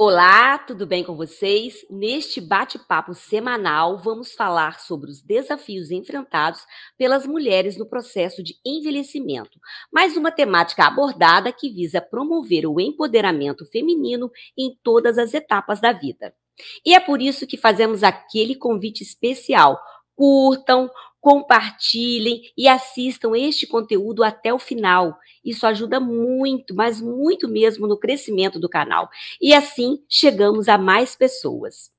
Olá, tudo bem com vocês? Neste bate-papo semanal, vamos falar sobre os desafios enfrentados pelas mulheres no processo de envelhecimento, mais uma temática abordada que visa promover o empoderamento feminino em todas as etapas da vida. E é por isso que fazemos aquele convite especial. Curtam, compartilhem e assistam este conteúdo até o final. Isso ajuda muito, mas muito mesmo no crescimento do canal. E assim chegamos a mais pessoas.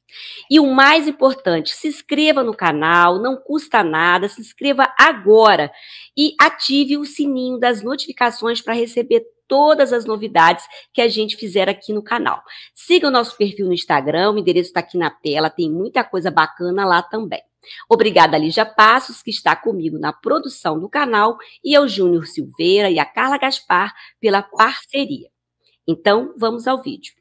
E o mais importante, se inscreva no canal, não custa nada, se inscreva agora e ative o sininho das notificações para receber todas as novidades que a gente fizer aqui no canal. Siga o nosso perfil no Instagram, o endereço está aqui na tela, tem muita coisa bacana lá também. Obrigada a Lígia Passos, que está comigo na produção do canal, e ao Júnior Silveira e a Carla Gaspar pela parceria. Então, vamos ao vídeo.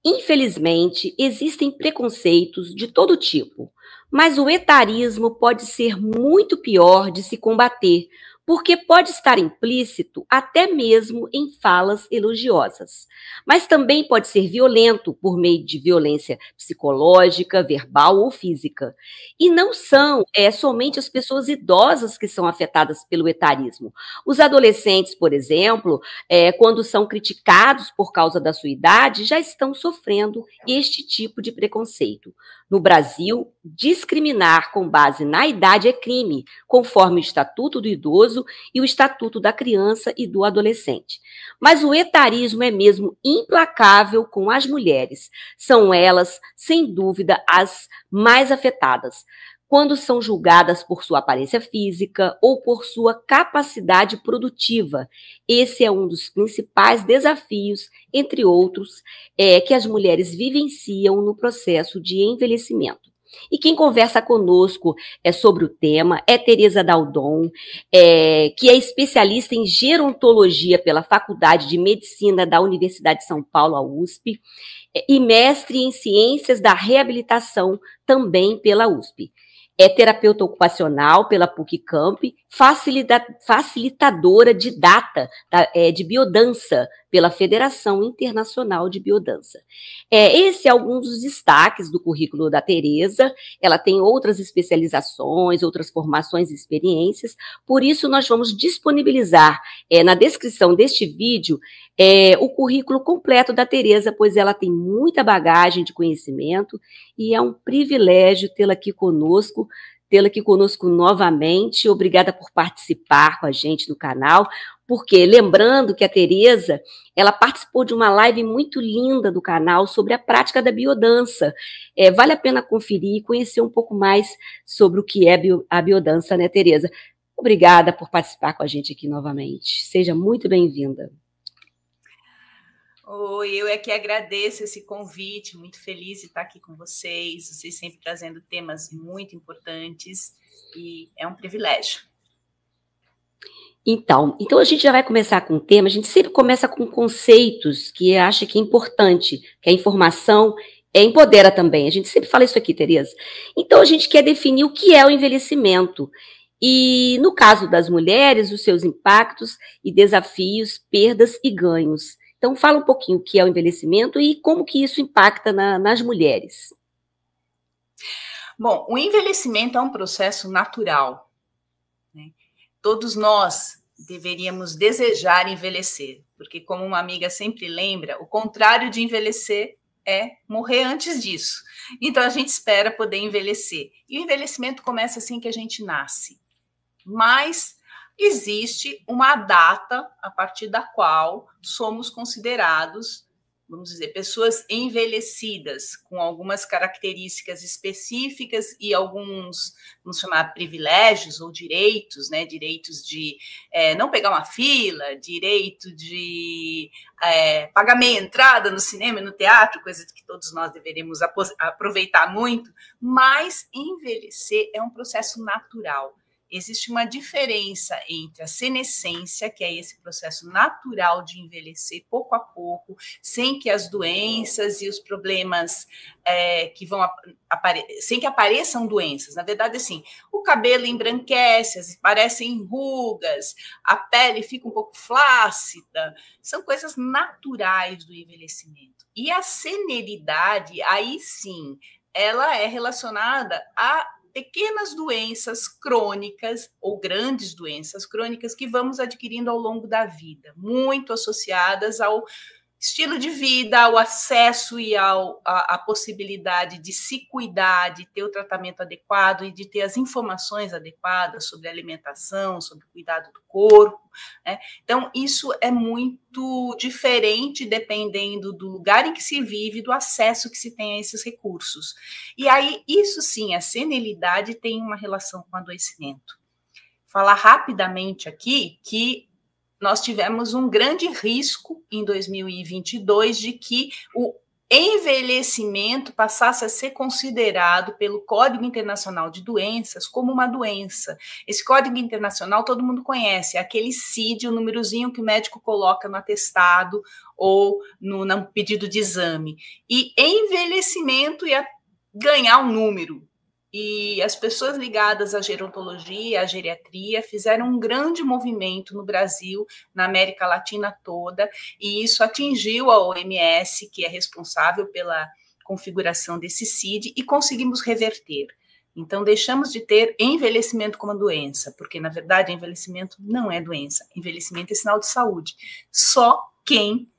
Infelizmente, existem preconceitos de todo tipo, mas o etarismo pode ser muito pior de se combater, porque pode estar implícito até mesmo em falas elogiosas. Mas também pode ser violento por meio de violência psicológica, verbal ou física. E não são somente as pessoas idosas que são afetadas pelo etarismo. Os adolescentes, por exemplo, quando são criticados por causa da sua idade, já estão sofrendo este tipo de preconceito. No Brasil, discriminar com base na idade é crime, conforme o Estatuto do Idoso e o Estatuto da Criança e do Adolescente. Mas o etarismo é mesmo implacável com as mulheres. São elas, sem dúvida, as mais afetadas, quando são julgadas por sua aparência física ou por sua capacidade produtiva. Esse é um dos principais desafios, entre outros, que as mulheres vivenciam no processo de envelhecimento. E quem conversa conosco sobre o tema é Tereza Daldon, que é especialista em gerontologia pela Faculdade de Medicina da Universidade de São Paulo, a USP, e mestre em Ciências da Reabilitação também pela USP. É terapeuta ocupacional pela PUC-Camp, facilitadora de data de biodança pela Federação Internacional de Biodança. Esse é alguns dos destaques do currículo da Tereza. Ela tem outras especializações, outras formações e experiências, por isso nós vamos disponibilizar na descrição deste vídeo o currículo completo da Tereza, pois ela tem muita bagagem de conhecimento e é um privilégio tê-la aqui conosco novamente. Obrigada por participar com a gente no canal, porque lembrando que a Tereza, ela participou de uma live muito linda do canal sobre a prática da biodança. Vale a pena conferir e conhecer um pouco mais sobre o que é a biodança, né, Tereza? Obrigada por participar com a gente aqui novamente. Seja muito bem-vinda. Oi, eu é que agradeço esse convite, muito feliz de estar aqui com vocês sempre trazendo temas muito importantes e é um privilégio. Então a gente já vai começar com o tema. A gente sempre começa com conceitos que acha que é importante, que a informação empodera também. A gente sempre fala isso aqui, Tereza. Então a gente quer definir o que é o envelhecimento. E no caso das mulheres, os seus impactos e desafios, perdas e ganhos. Então fala um pouquinho o que é o envelhecimento e como que isso impacta nas mulheres. Bom, o envelhecimento é um processo natural, né? Todos nós deveríamos desejar envelhecer, porque como uma amiga sempre lembra, o contrário de envelhecer é morrer antes disso. Então a gente espera poder envelhecer. E o envelhecimento começa assim que a gente nasce. Mas existe uma data a partir da qual somos considerados, vamos dizer, pessoas envelhecidas, com algumas características específicas e alguns, vamos chamar, privilégios ou direitos, né? Direitos de não pegar uma fila, direito de pagar meia entrada no cinema e no teatro, coisa que todos nós deveríamos aproveitar muito, mas envelhecer é um processo natural. Existe uma diferença entre a senescência, que é esse processo natural de envelhecer pouco a pouco, sem que as doenças e os problemas sem que apareçam doenças. Na verdade, assim, o cabelo embranquece, aparecem rugas, a pele fica um pouco flácida. São coisas naturais do envelhecimento. E a senilidade, aí sim, ela é relacionada a pequenas doenças crônicas ou grandes doenças crônicas que vamos adquirindo ao longo da vida, muito associadas ao estilo de vida, ao acesso e à possibilidade de se cuidar, de ter o tratamento adequado e de ter as informações adequadas sobre alimentação, sobre cuidado do corpo, né? Então, isso é muito diferente dependendo do lugar em que se vive, do acesso que se tem a esses recursos. E aí, isso sim, a senilidade tem uma relação com o adoecimento. Falar rapidamente aqui que nós tivemos um grande risco em 2022 de que o envelhecimento passasse a ser considerado pelo Código Internacional de Doenças como uma doença. Esse Código Internacional todo mundo conhece, é aquele CID, o númerozinho que o médico coloca no atestado ou no pedido de exame. E envelhecimento ia ganhar um número. E as pessoas ligadas à gerontologia, à geriatria, fizeram um grande movimento no Brasil, na América Latina toda, e isso atingiu a OMS, que é responsável pela configuração desse CID, e conseguimos reverter. Então, deixamos de ter envelhecimento como doença, porque, na verdade, envelhecimento não é doença. Envelhecimento é sinal de saúde. Só quem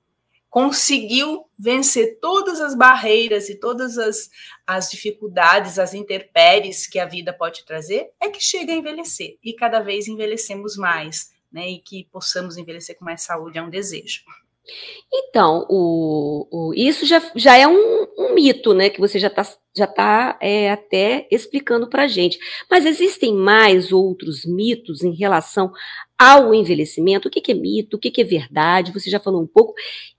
conseguiu vencer todas as barreiras e todas as dificuldades, as intempéries que a vida pode trazer, é que chega a envelhecer. E cada vez envelhecemos mais, né? E que possamos envelhecer com mais saúde é um desejo. Então, isso já é um mito, né, que você já tá até explicando para a gente. Mas existem mais outros mitos em relação ao envelhecimento? O que é mito? O que é verdade? Você já falou um pouco.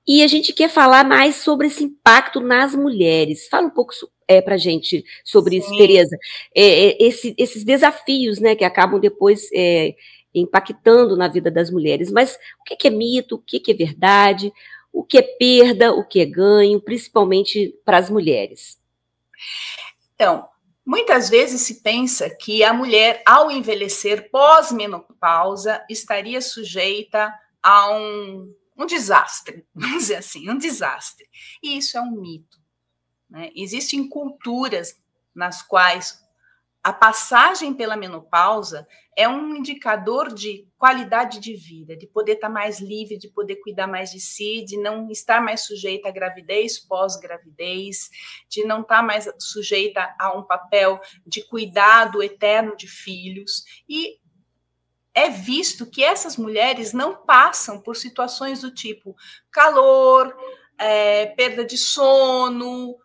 E a gente quer falar mais sobre esse impacto nas mulheres. Fala um pouco para a gente sobre isso, Tereza. Esses desafios, né, que acabam depois impactando na vida das mulheres. Mas o que é mito, o que é verdade, o que é perda, o que é ganho, principalmente para as mulheres? Então, muitas vezes se pensa que a mulher, ao envelhecer pós-menopausa, estaria sujeita a um desastre, vamos dizer assim, um desastre. E isso é um mito, né? Existem culturas nas quais a passagem pela menopausa é um indicador de qualidade de vida, de poder estar mais livre, de poder cuidar mais de si, de não estar mais sujeita à gravidez, pós-gravidez, de não estar mais sujeita a um papel de cuidado eterno de filhos. E é visto que essas mulheres não passam por situações do tipo calor, perda de sono,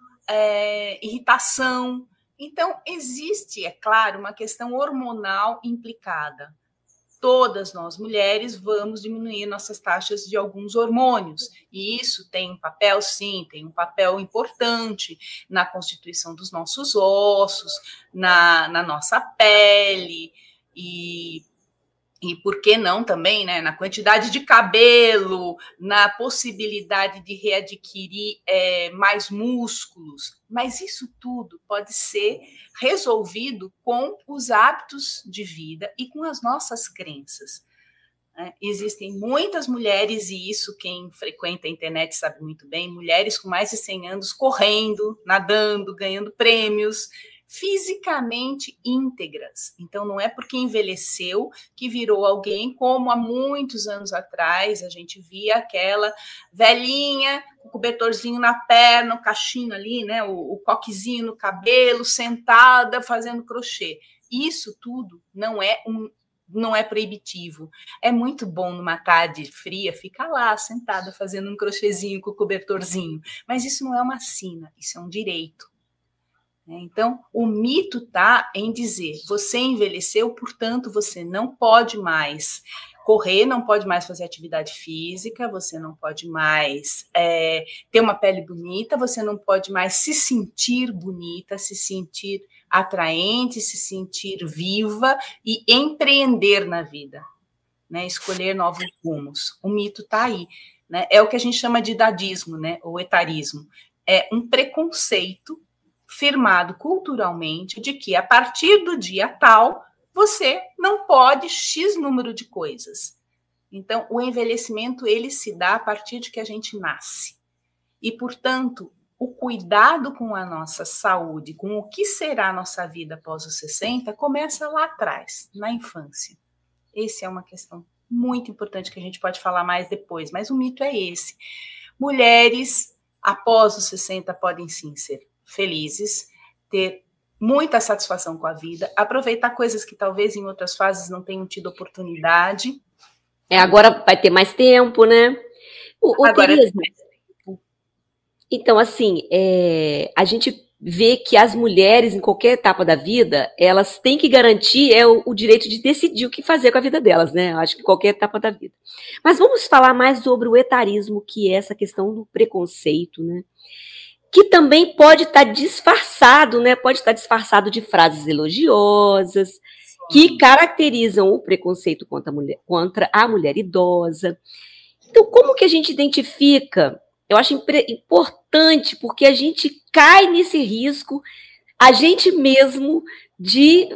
irritação. Então, existe, é claro, uma questão hormonal implicada. Todas nós, mulheres, vamos diminuir nossas taxas de alguns hormônios. E isso tem um papel, sim, tem um papel importante na constituição dos nossos ossos, na nossa pele e por que não também, né, na quantidade de cabelo, na possibilidade de readquirir mais músculos. Mas isso tudo pode ser resolvido com os hábitos de vida e com as nossas crenças. Existem muitas mulheres, e isso quem frequenta a internet sabe muito bem, mulheres com mais de 100 anos correndo, nadando, ganhando prêmios, fisicamente íntegras. Então, não é porque envelheceu que virou alguém como há muitos anos atrás a gente via aquela velhinha com o cobertorzinho na perna, o cachinho ali, né, o coquezinho no cabelo, sentada fazendo crochê. Isso tudo não é proibitivo. É muito bom numa tarde fria ficar lá sentada fazendo um crochêzinho com o cobertorzinho, mas isso não é uma sina, isso é um direito. Então, o mito está em dizer, você envelheceu, portanto, você não pode mais correr, não pode mais fazer atividade física, você não pode mais ter uma pele bonita, você não pode mais se sentir bonita, se sentir atraente, se sentir viva e empreender na vida, né? Escolher novos rumos. O mito está aí, né? É o que a gente chama de idadismo, né? Ou etarismo. É um preconceito firmado culturalmente de que a partir do dia tal você não pode X número de coisas. Então, o envelhecimento ele se dá a partir de que a gente nasce. E, portanto, o cuidado com a nossa saúde, com o que será a nossa vida após os 60, começa lá atrás, na infância. Essa é uma questão muito importante que a gente pode falar mais depois, mas o mito é esse. Mulheres, após os 60, podem sim ser felizes, ter muita satisfação com a vida, aproveitar coisas que talvez em outras fases não tenham tido oportunidade. Agora vai ter mais tempo, né? Agora, Tereza, então, assim, a gente vê que as mulheres, em qualquer etapa da vida, elas têm que garantir o direito de decidir o que fazer com a vida delas, né? Acho que em qualquer etapa da vida. Mas vamos falar mais sobre o etarismo, que é essa questão do preconceito, né? Que também pode estar disfarçado, né? Pode estar disfarçado de frases elogiosas, que caracterizam o preconceito contra a mulher idosa. Então, como que a gente identifica? Eu acho importante, porque a gente cai nesse risco, a gente mesmo, de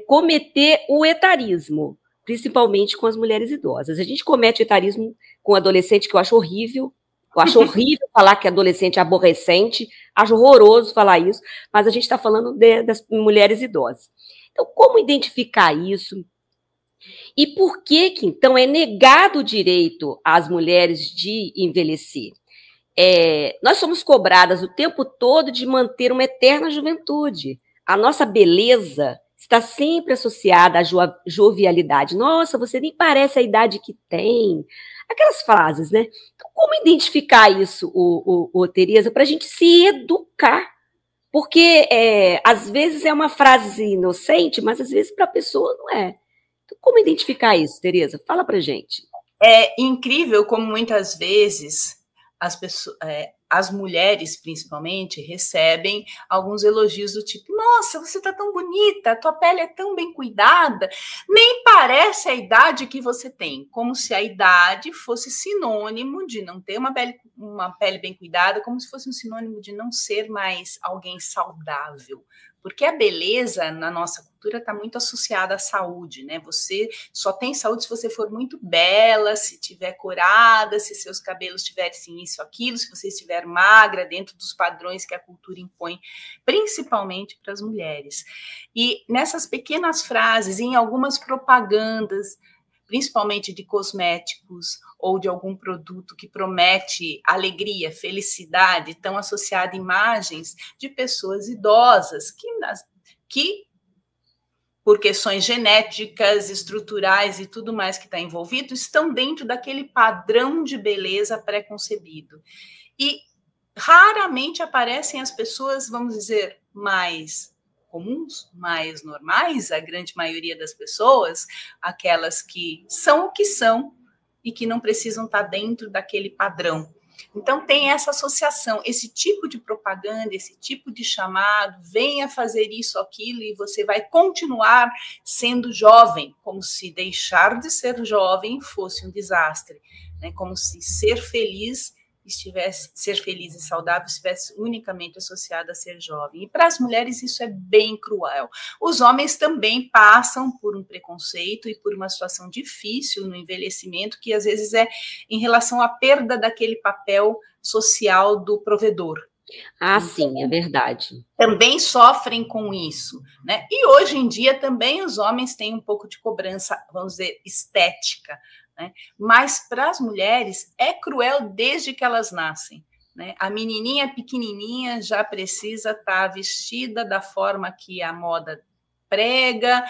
cometer o etarismo, principalmente com as mulheres idosas. A gente comete o etarismo com adolescente, que eu acho horrível. Eu acho horrível falar que adolescente é aborrecente, acho horroroso falar isso, mas a gente está falando das mulheres idosas. Então, como identificar isso? E por que, então, é negado o direito às mulheres de envelhecer? Nós somos cobradas o tempo todo de manter uma eterna juventude. A nossa beleza está sempre associada à jovialidade. Nossa, você nem parece a idade que tem. Aquelas frases, né? Então, como identificar isso, Tereza, para a gente se educar? Porque, às vezes, é uma frase inocente, mas, às vezes, para a pessoa não é. Então, como identificar isso, Tereza? Fala pra gente. É incrível como muitas vezes as mulheres, principalmente, recebem alguns elogios do tipo: nossa, você tá tão bonita, tua pele é tão bem cuidada, nem parece a idade que você tem, como se a idade fosse sinônimo de não ter uma pele bem cuidada, como se fosse um sinônimo de não ser mais alguém saudável. Porque a beleza na nossa cultura está muito associada à saúde, né? Você só tem saúde se você for muito bela, se tiver corada, se seus cabelos tivessem isso, aquilo, se você estiver magra, dentro dos padrões que a cultura impõe, principalmente para as mulheres. E nessas pequenas frases, em algumas propagandas, principalmente de cosméticos ou de algum produto que promete alegria, felicidade, estão associadas a imagens de pessoas idosas que por questões genéticas, estruturais e tudo mais que está envolvido, estão dentro daquele padrão de beleza pré-concebido. E raramente aparecem as pessoas, vamos dizer, mais comuns, mais normais, a grande maioria das pessoas, aquelas que são o que são e que não precisam estar dentro daquele padrão. Então, tem essa associação, esse tipo de propaganda, esse tipo de chamado, venha fazer isso, aquilo, e você vai continuar sendo jovem, como se deixar de ser jovem fosse um desastre, né? Como se ser feliz e saudável estivesse unicamente associado a ser jovem. E para as mulheres isso é bem cruel. Os homens também passam por um preconceito e por uma situação difícil no envelhecimento, que às vezes é em relação à perda daquele papel social do provedor. Ah, então, sim, é verdade. Também sofrem com isso, né? E hoje em dia também os homens têm um pouco de cobrança, vamos dizer, estética, né? Mas para as mulheres é cruel desde que elas nascem, né? A menininha pequenininha já precisa estar vestida da forma que a moda prega,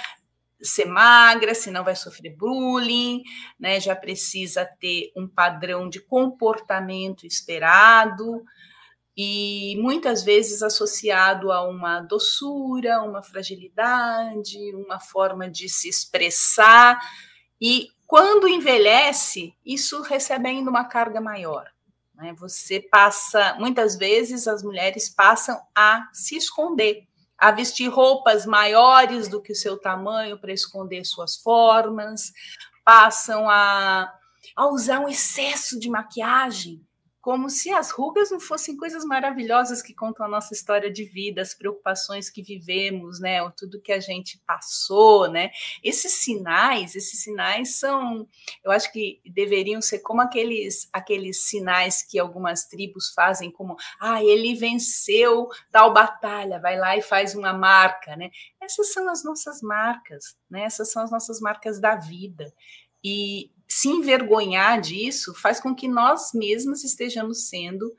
ser magra, senão vai sofrer bullying, né? Já precisa ter um padrão de comportamento esperado e muitas vezes associado a uma doçura, uma fragilidade, uma forma de se expressar. E quando envelhece, isso recebe ainda uma carga maior, né? Você passa, muitas vezes as mulheres passam a se esconder, a vestir roupas maiores do que o seu tamanho para esconder suas formas, passam a usar um excesso de maquiagem, como se as rugas não fossem coisas maravilhosas que contam a nossa história de vida, as preocupações que vivemos, né, ou tudo que a gente passou, né? Esses sinais são, eu acho que deveriam ser como aqueles sinais que algumas tribos fazem, como, ele venceu tal batalha, vai lá e faz uma marca, né? Essas são as nossas marcas, né? Essas são as nossas marcas da vida. E se envergonhar disso faz com que nós mesmas estejamos sendo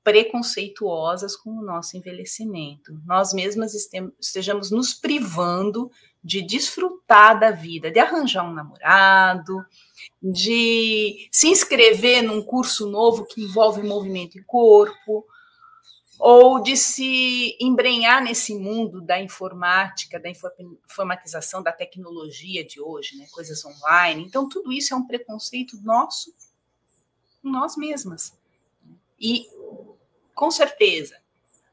preconceituosas com o nosso envelhecimento. Nós mesmas estejamos nos privando de desfrutar da vida, de arranjar um namorado, de se inscrever num curso novo que envolve movimento e corpo, ou de se embrenhar nesse mundo da informática, da informatização, da tecnologia de hoje, né? Coisas online. Então, tudo isso é um preconceito nosso, nós mesmas. E, com certeza,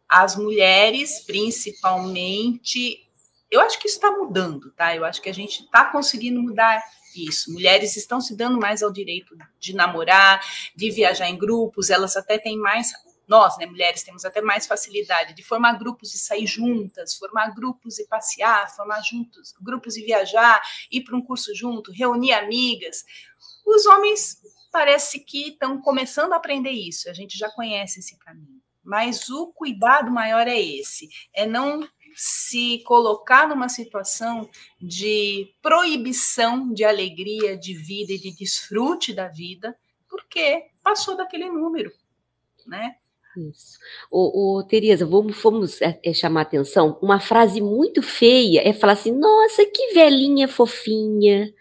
as mulheres, principalmente, eu acho que isso está mudando, tá? Eu acho que a gente está conseguindo mudar isso. Mulheres estão se dando mais ao direito de namorar, de viajar em grupos, elas até têm mais... Nós, né, mulheres, temos até mais facilidade de formar grupos e sair juntas, formar grupos e passear, formar juntos, grupos e viajar, ir para um curso junto, reunir amigas. Os homens parece que estão começando a aprender isso, a gente já conhece esse caminho. Mas o cuidado maior é esse, é não se colocar numa situação de proibição de alegria, de vida e de desfrute da vida, porque passou daquele número, né? Isso. Tereza, vamos chamar atenção. Uma frase muito feia é falar assim: nossa, que velhinha fofinha.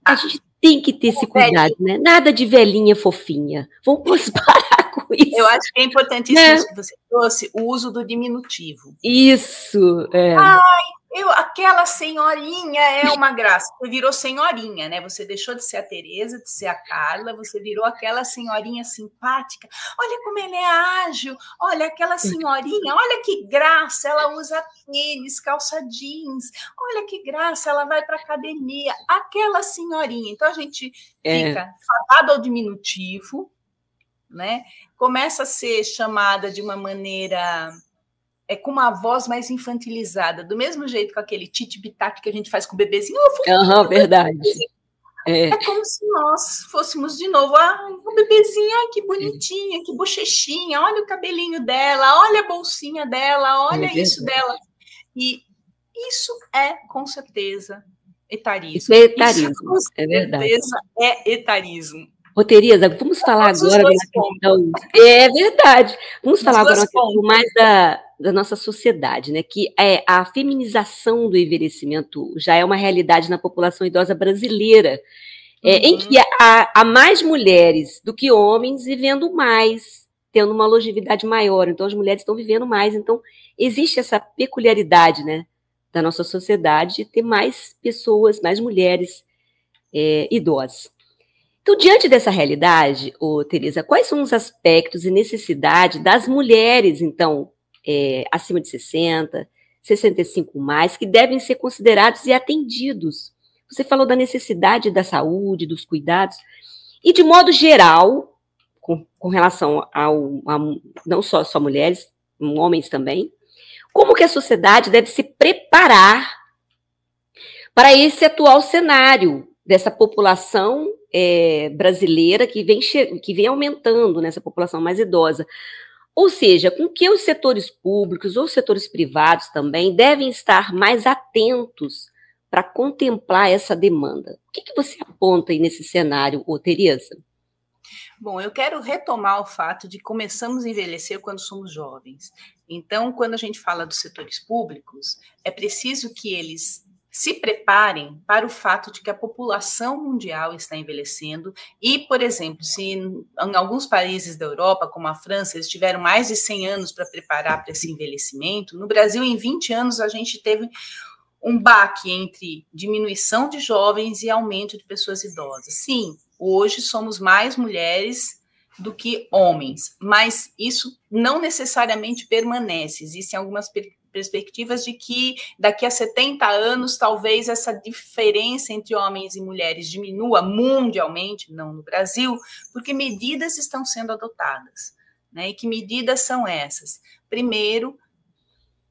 A gente tem que ter esse cuidado, né? Nada de velhinha fofinha. Vamos parar com isso. Eu acho que é importantíssimo que você trouxe o uso do diminutivo. Isso. Aquela senhorinha é uma graça. Você virou senhorinha, né? Você deixou de ser a Tereza, de ser a Carla, você virou aquela senhorinha simpática. Olha como ela é ágil, olha aquela senhorinha, olha que graça, ela usa tênis, calça jeans, olha que graça, ela vai para academia. Aquela senhorinha. Então a gente fica fadado ao diminutivo, né? Começa a ser chamada de uma maneira... com uma voz mais infantilizada, do mesmo jeito com aquele titi-bitaque que a gente faz com o bebezinho. Verdade. É como se nós fôssemos de novo, o bebezinho, que bonitinha, que bochechinha, olha o cabelinho dela, olha a bolsinha dela, olha isso dela. E isso é, com certeza, etarismo. Isso é etarismo, com certeza é etarismo. Tereza, vamos falar agora da questão... É verdade. Vamos falar agora mais da nossa sociedade, né? Que a feminização do envelhecimento já é uma realidade na população idosa brasileira, em que há mais mulheres do que homens vivendo mais, tendo uma longevidade maior. Então, as mulheres estão vivendo mais. Então, existe essa peculiaridade, né, da nossa sociedade de ter mais pessoas, mais mulheres idosas. Então, diante dessa realidade, Tereza, quais são os aspectos e necessidade das mulheres, então, acima de 60, 65 mais, que devem ser considerados e atendidos? Você falou da necessidade da saúde, dos cuidados, e de modo geral, com relação a não só mulheres, homens também, como que a sociedade deve se preparar para esse atual cenário dessa população brasileira que vem aumentando nessa população mais idosa. Ou seja, com que os setores públicos ou os setores privados também devem estar mais atentos para contemplar essa demanda. O que você aponta aí nesse cenário, Tereza? Bom, eu quero retomar o fato de que começamos a envelhecer quando somos jovens. Então, quando a gente fala dos setores públicos, é preciso que eles se preparem para o fato de que a população mundial está envelhecendo e, por exemplo, se em alguns países da Europa, como a França, eles tiveram mais de 100 anos para preparar para esse envelhecimento, no Brasil, em 20 anos, a gente teve um baque entre diminuição de jovens e aumento de pessoas idosas. Sim, hoje somos mais mulheres do que homens, mas isso não necessariamente permanece. Existem algumas perspectivas de que daqui a 70 anos, talvez essa diferença entre homens e mulheres diminua mundialmente, não no Brasil, porque medidas estão sendo adotadas, né? E que medidas são essas? Primeiro,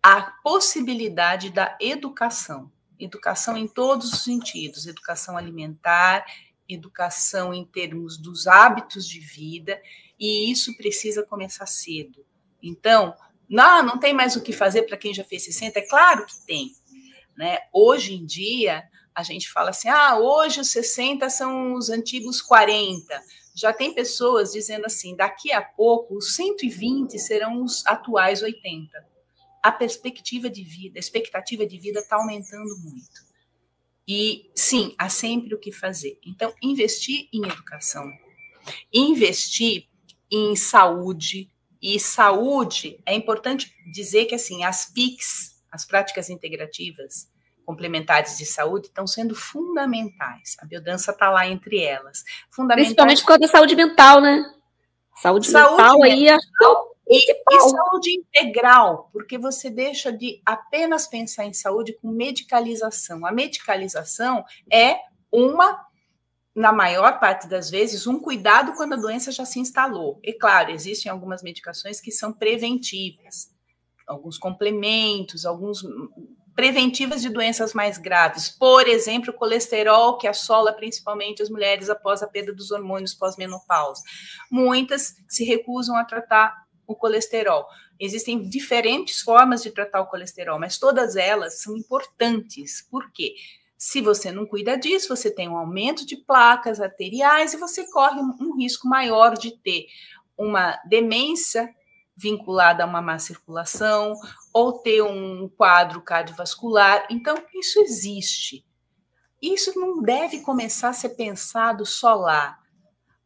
a possibilidade da educação em todos os sentidos, educação alimentar, educação em termos dos hábitos de vida, e isso precisa começar cedo. Então, não tem mais o que fazer para quem já fez 60? É claro que tem, né? Hoje em dia, a gente fala assim, hoje os 60 são os antigos 40. Já tem pessoas dizendo assim, daqui a pouco os 120 serão os atuais 80. A perspectiva de vida, a expectativa de vida está aumentando muito. E, sim, há sempre o que fazer. Então, investir em educação, investir em saúde, e saúde, é importante dizer que, assim, as PICs, as práticas integrativas complementares de saúde, estão sendo fundamentais. A biodança está lá entre elas. Principalmente por causa da saúde mental, né? Saúde mental aí é e saúde integral, porque você deixa de apenas pensar em saúde com medicalização. A medicalização é na maior parte das vezes, um cuidado quando a doença já se instalou. E claro, existem algumas medicações que são preventivas, alguns complementos, alguns preventivas de doenças mais graves. Por exemplo, o colesterol, que assola principalmente as mulheres após a perda dos hormônios pós-menopausa. Muitas se recusam a tratar o colesterol. Existem diferentes formas de tratar o colesterol, mas todas elas são importantes. Por quê? Se você não cuida disso, você tem um aumento de placas arteriais e você corre um risco maior de ter uma demência vinculada a uma má circulação ou ter um quadro cardiovascular. Então, isso existe. Isso não deve começar a ser pensado só lá.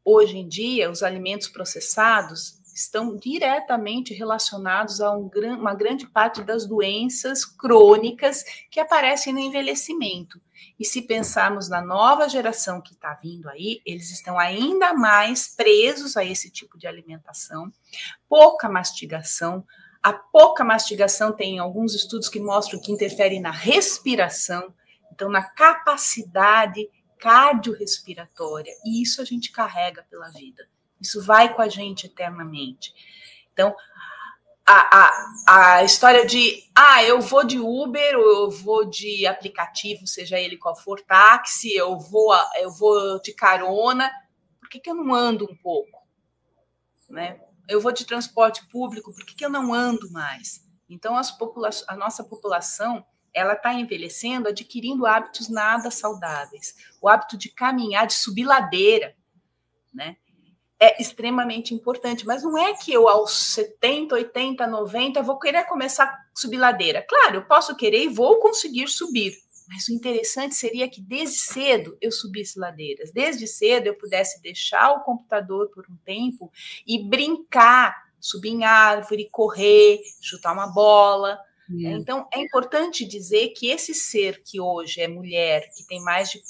Hoje em dia, os alimentos processados estão diretamente relacionados a uma grande parte das doenças crônicas que aparecem no envelhecimento. E se pensarmos na nova geração que está vindo aí, eles estão ainda mais presos a esse tipo de alimentação, pouca mastigação. A pouca mastigação tem alguns estudos que mostram que interfere na respiração, então na capacidade cardiorrespiratória, e isso a gente carrega pela vida. Isso vai com a gente eternamente. Então, a história de, eu vou de Uber, ou eu vou de aplicativo, seja ele qual for, táxi, eu vou de carona, por que eu não ando um pouco? Né? Eu vou de transporte público, por que eu não ando mais? Então, a nossa população, ela está envelhecendo, adquirindo hábitos nada saudáveis. O hábito de caminhar, de subir ladeira, né? É extremamente importante, mas não é que eu aos 70, 80, 90 vou querer começar a subir ladeira. Claro, eu posso querer e vou conseguir subir, mas o interessante seria que desde cedo eu subisse ladeiras, desde cedo eu pudesse deixar o computador por um tempo e brincar, subir em árvore, correr, chutar uma bola. Então, é importante dizer que esse ser que hoje é mulher, que tem mais de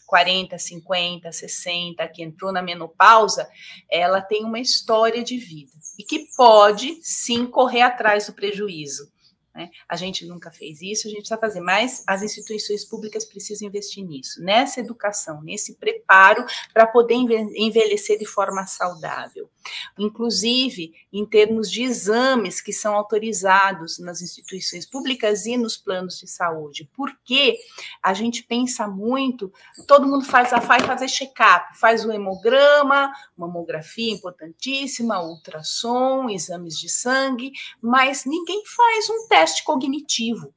40, 50, 60, que entrou na menopausa, ela tem uma história de vida e que pode, sim, correr atrás do prejuízo. Né? A gente nunca fez isso, a gente precisa fazer, mas as instituições públicas precisam investir nisso, nessa educação, nesse preparo para poder envelhecer de forma saudável. Inclusive, em termos de exames que são autorizados nas instituições públicas e nos planos de saúde, porque a gente pensa muito, todo mundo vai fazer check-up, faz o hemograma, mamografia importantíssima, ultrassom, exames de sangue, mas ninguém faz um teste cognitivo.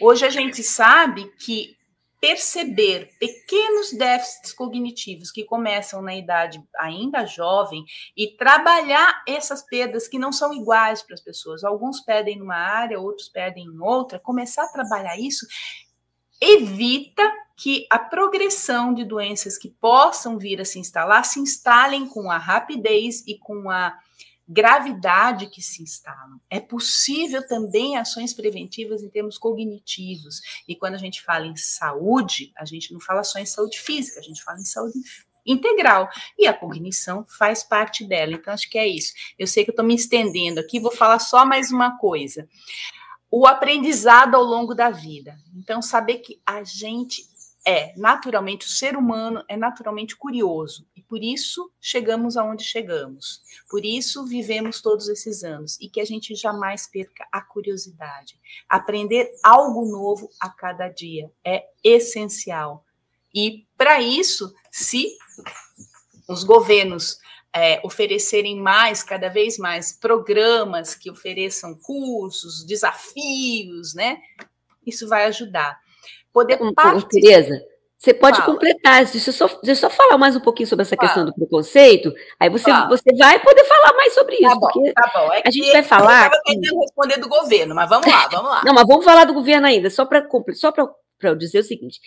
Hoje a gente sabe que perceber pequenos déficits cognitivos que começam na idade ainda jovem e trabalhar essas perdas que não são iguais para as pessoas. Alguns perdem numa área, outros perdem em outra. Começar a trabalhar isso evita que a progressão de doenças que possam vir a se instalar se instalem com a rapidez e com a gravidade que se instalam. É possível também ações preventivas em termos cognitivos. E quando a gente fala em saúde, a gente não fala só em saúde física, a gente fala em saúde integral. E a cognição faz parte dela. Então, acho que é isso. Eu sei que eu estou me estendendo aqui, vou falar só mais uma coisa. O aprendizado ao longo da vida. Então, saber que a gente naturalmente, o ser humano é naturalmente curioso. E por isso chegamos aonde chegamos. Por isso vivemos todos esses anos. E que a gente jamais perca a curiosidade. Aprender algo novo a cada dia é essencial. E para isso, se os governos oferecerem cada vez mais programas que ofereçam cursos, desafios, né? Isso vai ajudar. Poder Tereza, você pode completar, deixa eu só falar mais um pouquinho sobre essa questão do preconceito, aí você vai poder falar mais sobre isso, porque a gente vai falar... Eu estava tentando responder do governo, mas vamos lá. Não, mas vamos falar do governo ainda, só para eu dizer o seguinte,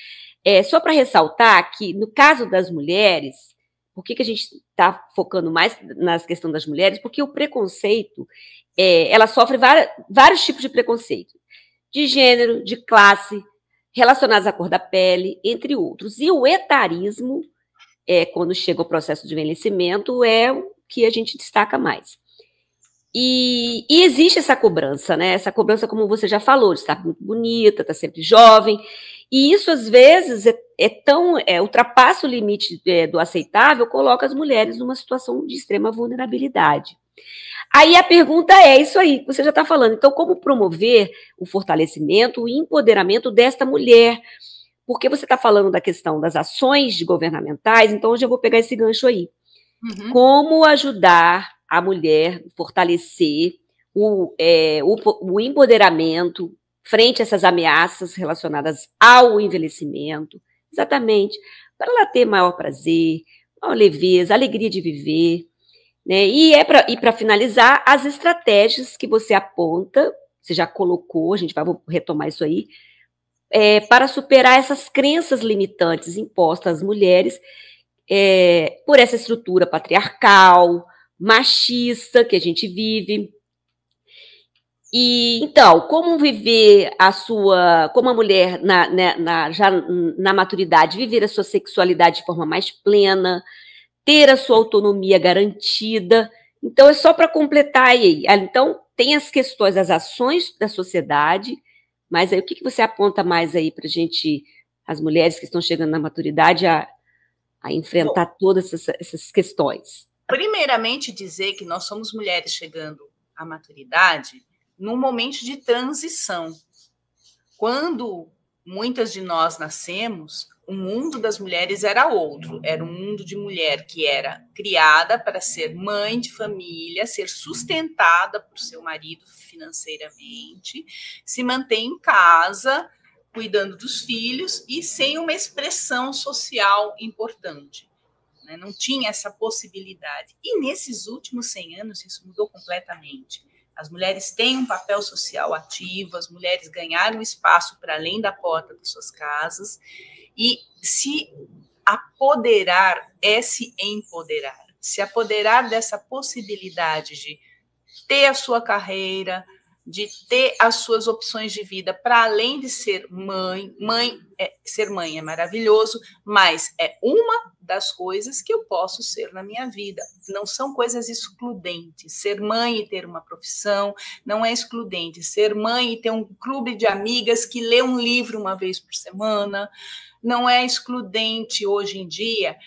só para ressaltar que, no caso das mulheres, por que a gente está focando mais na questão das mulheres? Porque o preconceito, ela sofre vários tipos de preconceito, de gênero, de classe, relacionados à cor da pele, entre outros. E o etarismo, quando chega o processo de envelhecimento, é o que a gente destaca mais. E existe essa cobrança, né? Essa cobrança, como você já falou, de estar muito bonita, estar sempre jovem. E isso, às vezes, ultrapassa o limite do aceitável, coloca as mulheres numa situação de extrema vulnerabilidade. Aí a pergunta é isso aí, que você já está falando. Então, como promover o fortalecimento, o empoderamento desta mulher? Porque você está falando da questão das ações governamentais, então hoje eu vou pegar esse gancho aí. Uhum. Como ajudar a mulher a fortalecer o empoderamento frente a essas ameaças relacionadas ao envelhecimento, exatamente, para ela ter maior prazer, maior leveza, alegria de viver, né? E para finalizar, as estratégias que você aponta, você já colocou, a gente vai retomar isso aí, para superar essas crenças limitantes impostas às mulheres por essa estrutura patriarcal, machista que a gente vive. E então, como viver como a mulher já na maturidade, viver a sua sexualidade de forma mais plena, ter a sua autonomia garantida. Então, é só para completar aí. Então, tem as questões, as ações da sociedade, mas aí o que você aponta mais aí para a gente, as mulheres que estão chegando na maturidade, a enfrentar todas essas questões? Primeiramente, dizer que nós somos mulheres chegando à maturidade num momento de transição. Quando muitas de nós nascemos, o mundo das mulheres era outro, era um mundo de mulher que era criada para ser mãe de família, ser sustentada por seu marido financeiramente, se manter em casa, cuidando dos filhos e sem uma expressão social importante. Né? Não tinha essa possibilidade. E nesses últimos 100 anos isso mudou completamente. As mulheres têm um papel social ativo, as mulheres ganharam espaço para além da porta das suas casas, e se apoderar é se empoderar. Se apoderar dessa possibilidade de ter a sua carreira, de ter as suas opções de vida, para além de ser mãe. Ser mãe é maravilhoso, mas é uma das coisas que eu posso ser na minha vida. Não são coisas excludentes. Ser mãe e ter uma profissão não é excludente. Ser mãe e ter um clube de amigas que lê um livro uma vez por semana não é excludente hoje em dia.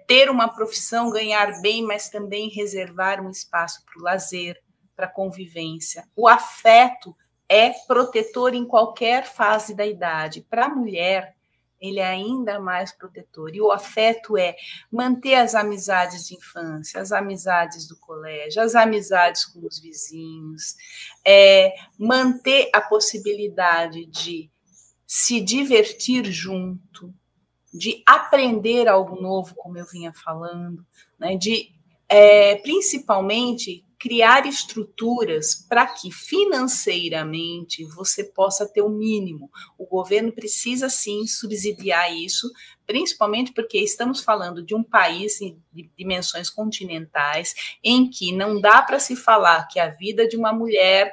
Ter uma profissão, ganhar bem, mas também reservar um espaço para o lazer, para a convivência. O afeto é protetor em qualquer fase da idade. Para a mulher, ele é ainda mais protetor. E o afeto é manter as amizades de infância, as amizades do colégio, as amizades com os vizinhos, manter a possibilidade de se divertir junto, de aprender algo novo, como eu vinha falando, né? De, principalmente, criar estruturas para que financeiramente você possa ter o mínimo. O governo precisa, sim, subsidiar isso, principalmente porque estamos falando de um país de dimensões continentais, em que não dá para se falar que a vida de uma mulher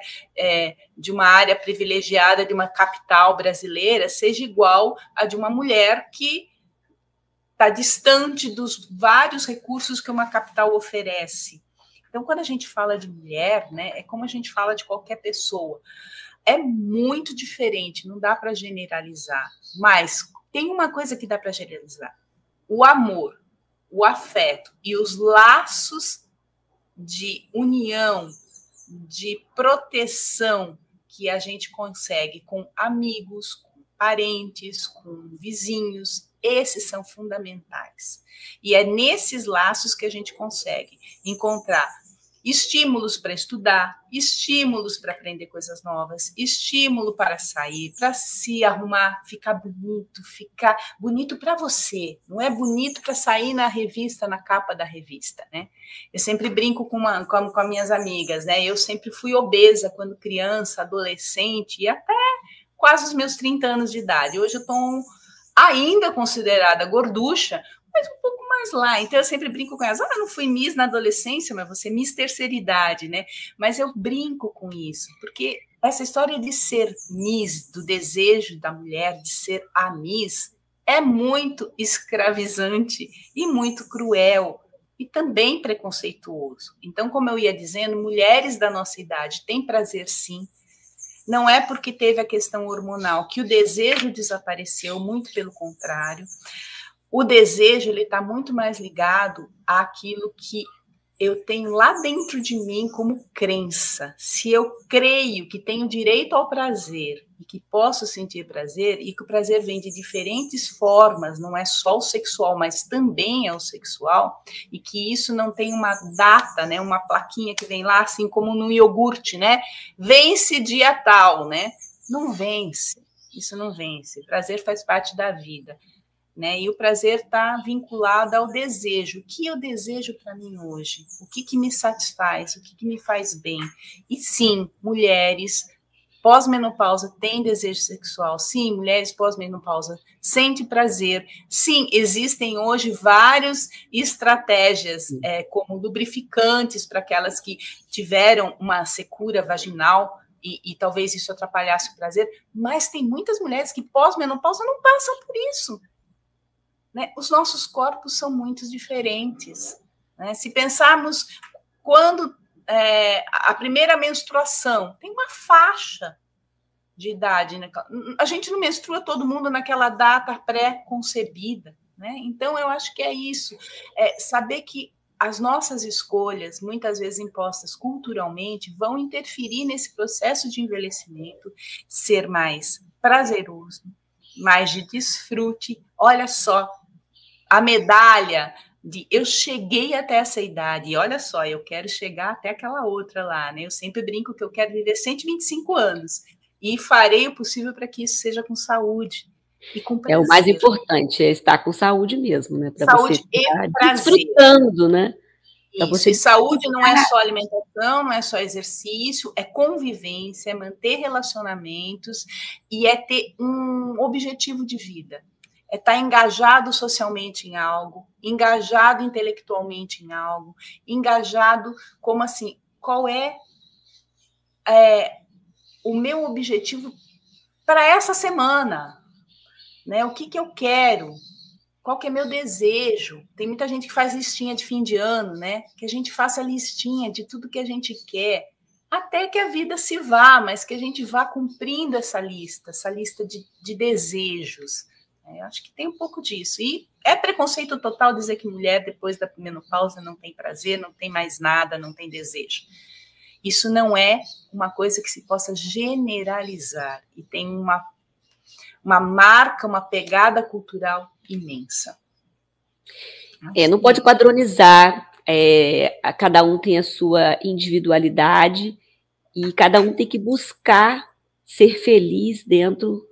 de uma área privilegiada, de uma capital brasileira, seja igual a de uma mulher que está distante dos vários recursos que uma capital oferece. Então, quando a gente fala de mulher, né, é como a gente fala de qualquer pessoa. É muito diferente, não dá para generalizar, mas tem uma coisa que dá para generalizar: o amor, o afeto e os laços de união, de proteção que a gente consegue com amigos, com parentes, com vizinhos, esses são fundamentais. E é nesses laços que a gente consegue encontrar estímulos para estudar, estímulos para aprender coisas novas, estímulo para sair, para se arrumar, ficar bonito para você, não é bonito para sair na revista, na capa da revista, né? Eu sempre brinco com as minhas amigas, né? Eu sempre fui obesa quando criança, adolescente e até quase os meus 30 anos de idade. Hoje eu estou ainda considerada gorducha, mas um pouco mais lá. Então, eu sempre brinco com elas. Não fui Miss na adolescência, mas você Miss terceira idade, né? Mas eu brinco com isso, porque essa história de ser Miss, do desejo da mulher de ser a Miss, é muito escravizante e muito cruel e também preconceituoso. Então, como eu ia dizendo, mulheres da nossa idade têm prazer, sim. Não é porque teve a questão hormonal que o desejo desapareceu, muito pelo contrário. O desejo ele está muito mais ligado àquilo que eu tenho lá dentro de mim como crença. Se eu creio que tenho direito ao prazer e que posso sentir prazer, e que o prazer vem de diferentes formas, não é só o sexual, mas também é o sexual, e que isso não tem uma data, né, uma plaquinha que vem lá, assim como no iogurte, né? Vence dia tal, né? Não vence, isso não vence. Prazer faz parte da vida. Né? E o prazer está vinculado ao desejo. O que eu desejo para mim hoje? O que me satisfaz? O que me faz bem? E sim, mulheres pós-menopausa têm desejo sexual. Sim, mulheres pós-menopausa sentem prazer. Sim, existem hoje várias estratégias, como lubrificantes para aquelas que tiveram uma secura vaginal, e talvez isso atrapalhasse o prazer, mas tem muitas mulheres que pós-menopausa não passam por isso. Né? Os nossos corpos são muito diferentes. Né? Se pensarmos quando a primeira menstruação, tem uma faixa de idade. Né? A gente não menstrua todo mundo naquela data pré-concebida. Né? Então, eu acho que é isso. Saber que as nossas escolhas, muitas vezes impostas culturalmente, vão interferir nesse processo de envelhecimento, ser mais prazeroso, mais de desfrute. Olha só, a medalha de eu cheguei até essa idade, e olha só, eu quero chegar até aquela outra lá, né? Eu sempre brinco que eu quero viver 125 anos e farei o possível para que isso seja com saúde e com prazer. O mais importante é estar com saúde mesmo, né? Para você e prazer. Desfrutando, né? Isso, e saúde não é só alimentação, não é só exercício, é convivência, é manter relacionamentos e é ter um objetivo de vida. É estar engajado socialmente em algo, engajado intelectualmente em algo, engajado como assim, qual é o meu objetivo para essa semana, né? O que eu quero, qual que é meu desejo. Tem muita gente que faz listinha de fim de ano, né? Que a gente faça listinha de tudo que a gente quer, até que a vida se vá, mas que a gente vá cumprindo essa lista de desejos. Eu acho que tem um pouco disso. E é preconceito total dizer que mulher, depois da menopausa, não tem prazer, não tem mais nada, não tem desejo. Isso não é uma coisa que se possa generalizar. E tem uma marca, uma pegada cultural imensa. Não pode padronizar. Cada um tem a sua individualidade e cada um tem que buscar ser feliz dentro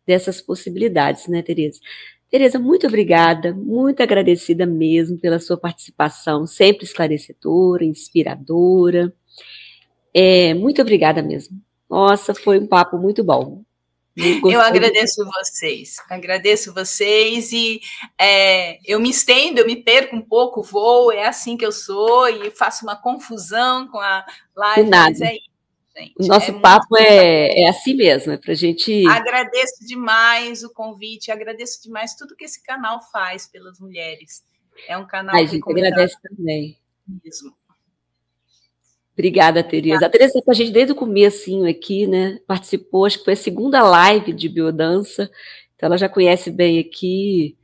dessas possibilidades, né, Tereza? Tereza, muito obrigada, muito agradecida mesmo pela sua participação, sempre esclarecedora, inspiradora. Muito obrigada mesmo. Nossa, foi um papo muito bom. Eu agradeço vocês e eu me estendo, eu me perco um pouco, vou, é assim que eu sou e faço uma confusão com a live, mas é isso. gente. O nosso papo é assim mesmo, é para a gente... Agradeço demais o convite, agradeço demais tudo que esse canal faz pelas mulheres. É um canal A gente agradece também. Mesmo. Obrigada, Tereza. A Tereza está com a gente desde o comecinho aqui, né? Participou, acho que foi a segunda live de biodança, então ela já conhece bem aqui,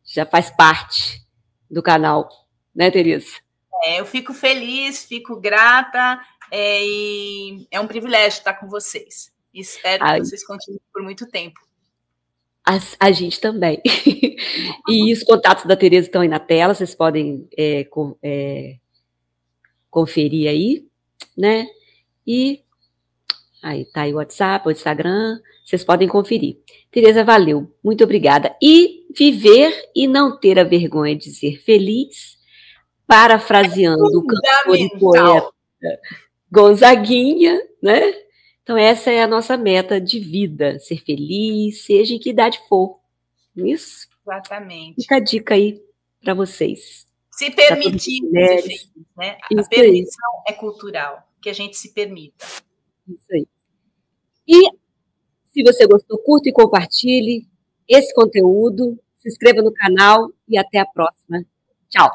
já faz parte do canal, né, Tereza? Eu fico feliz, fico grata, e é um privilégio estar com vocês. Espero que vocês continuem por muito tempo. A gente também. E os contatos da Tereza estão aí na tela, vocês podem conferir aí, né? E aí tá aí o WhatsApp, o Instagram, vocês podem conferir. Tereza, valeu, muito obrigada. E viver e não ter a vergonha de ser feliz, parafraseando o cantor e poeta Gonzaguinha, né? Então essa é a nossa meta de vida, ser feliz, seja em que idade for. Isso? Exatamente. Fica a dica aí para vocês. Se permitir ser feliz, né? A permissão é cultural, que a gente se permita. Isso aí. E se você gostou, curta e compartilhe esse conteúdo, se inscreva no canal e até a próxima. Tchau!